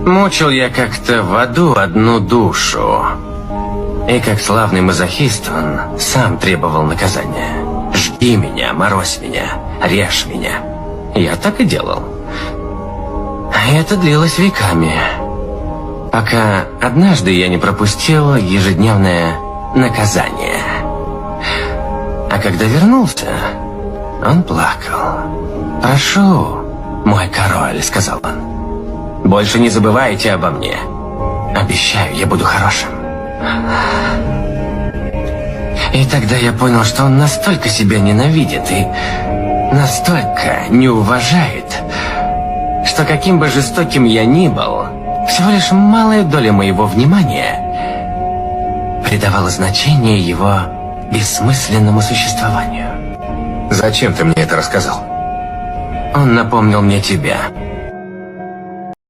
Мучил я как-то в аду одну душу. И как славный мазохист он сам требовал наказания. «Жги меня, морозь меня, режь меня». Я так и делал. И это длилось веками. Пока однажды я не пропустил ежедневное наказание. А когда вернулся, он плакал. «Прошу, мой король», — сказал он, — «больше не забывайте обо мне. Обещаю, я буду хорошим». И тогда я понял, что он настолько себя ненавидит и настолько не уважает, что каким бы жестоким я ни был, всего лишь малая доля моего внимания придавала значение его бессмысленному существованию. Зачем ты мне это рассказал? Он напомнил мне тебя.